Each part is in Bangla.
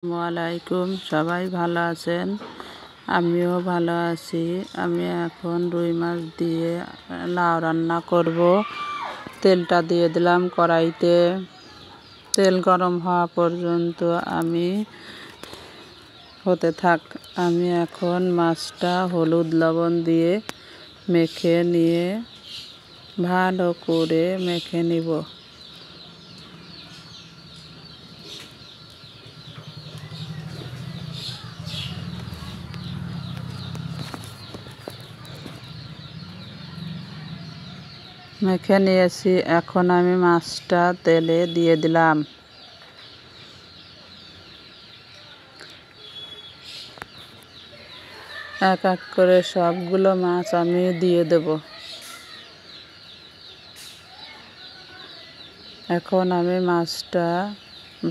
আসসালামাইকুম, সবাই ভালো আছেন? আমিও ভালো আছি। আমি এখন রুই মাছ দিয়ে লাউ রান্না করব। তেলটা দিয়ে দিলাম কড়াইতে। তেল গরম হওয়া পর্যন্ত হতে থাক। আমি এখন মাছটা হলুদ লবণ দিয়ে মেখে নিয়ে ভালো করে মেখে নিব। মেখে নিয়েছি। এখন আমি মাছটা তেলে দিয়ে দিলাম। এক এক করে সবগুলো মাছ আমি দিয়ে দেব। এখন আমি মাছটা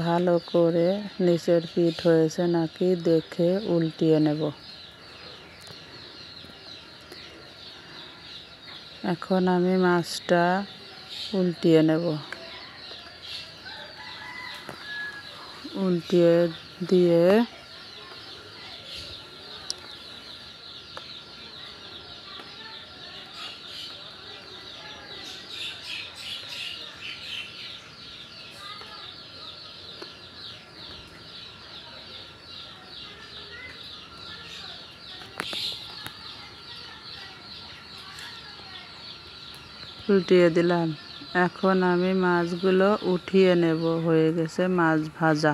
ভালো করে নিচের পিঠ হয়েছে নাকি দেখে উল্টিয়ে নেব। এখন আমি মাছটা উল্টিয়ে নেব। উল্টিয়ে দিয়ে উল্টিয়ে দিলাম। এখন আমি মাছগুলো উঠিয়ে নেব। হয়ে গেছে মাছ ভাজা।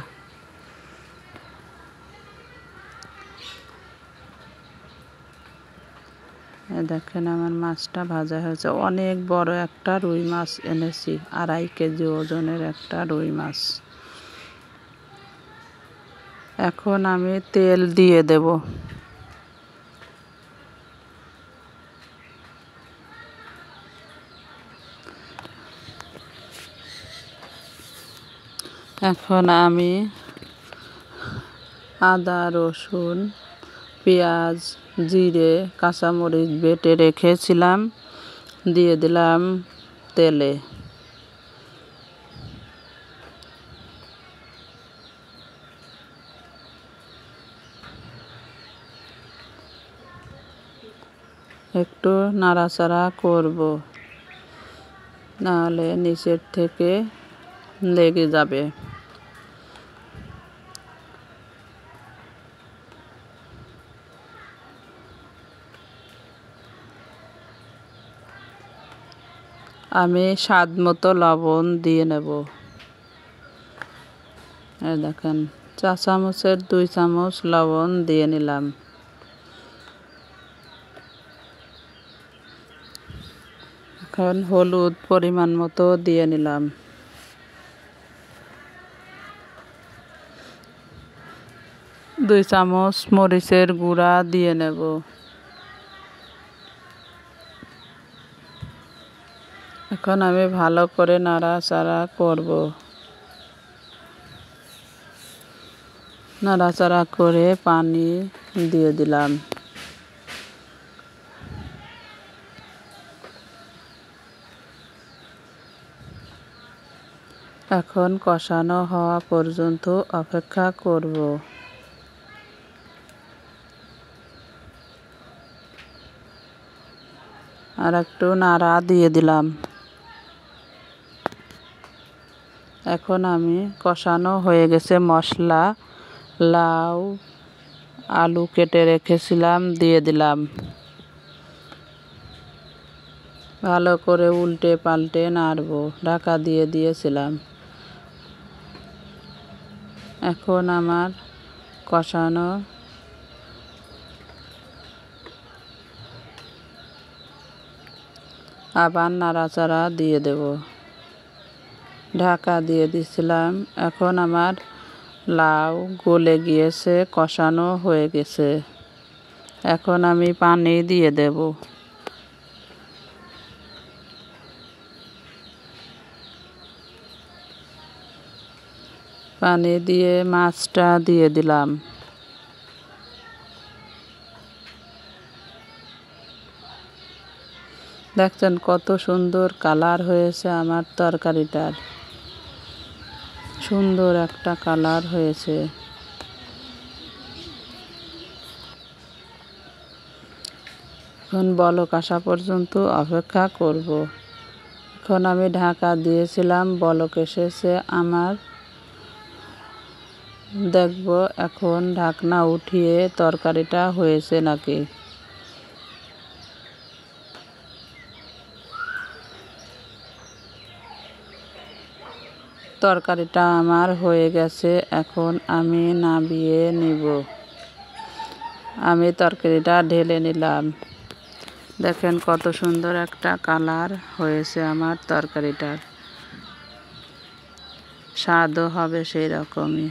দেখেন আমার মাছটা ভাজা হয়েছে। অনেক বড় একটা রুই মাছ এনেছি, 2.5 কেজি ওজনের একটা রুই মাছ। এখন আমি তেল দিয়ে দেব। এখন আমি আদা, রসুন, পেঁয়াজ, জিরে, কাঁচামরিচ বেটে রেখেছিলাম, দিয়ে দিলাম তেলে। একটু নাড়াচাড়া করব, নাহলে নিচের থেকে লেগে যাবে। আমি স্বাদ মতো লবণ দিয়ে নেব। দেখেন 4 চামচের 2 চামচ লবণ দিয়ে নিলাম। এখন হলুদ পরিমাণ মতো দিয়ে নিলাম। দুই চামচ মরিচের গুঁড়া দিয়ে নেব। এখন আমি ভালো করে নাড়াচাড়া করব। নাড়াচাড়া করে পানি দিয়ে দিলাম। এখন কষানো হওয়া পর্যন্ত অপেক্ষা করব। আর একটু নাড়া দিয়ে দিলাম। এখন আমি কষানো হয়ে গেছে মশলা, লাউ, আলু কেটে রেখেছিলাম দিয়ে দিলাম। ভালো করে উল্টে পাল্টে নাড়ব, ঢাকা দিয়ে দিয়েছিলাম। এখন আমার কষানো আবার নাড়াচাড়া দিয়ে দেব। ঢাকা দিয়ে দিয়েছিলাম। এখন আমার লাউ গলে গিয়েছে, কষানো হয়ে গেছে। এখন আমি পানি দিয়ে দেব। পানি দিয়ে মাছটা দিয়ে দিলাম। দেখছেন কত সুন্দর কালার হয়েছে আমার তরকারিটার। সুন্দর একটা কালার হয়েছে। এখন বলক আসা পর্যন্ত অপেক্ষা করব। এখন আমি ঢাকা দিয়েছিলাম, বলক এসেছে আমার। দেখব এখন ঢাকনা উঠিয়ে তরকারিটা হয়েছে নাকি। তরকারিটা আমার হয়ে গেছে, এখন আমি নামিয়ে নিব। আমি তরকারিটা ঢেলে নিলাম। দেখেন কত সুন্দর একটা কালার হয়েছে আমার তরকারিটার, স্বাদও হবে সেই রকমই।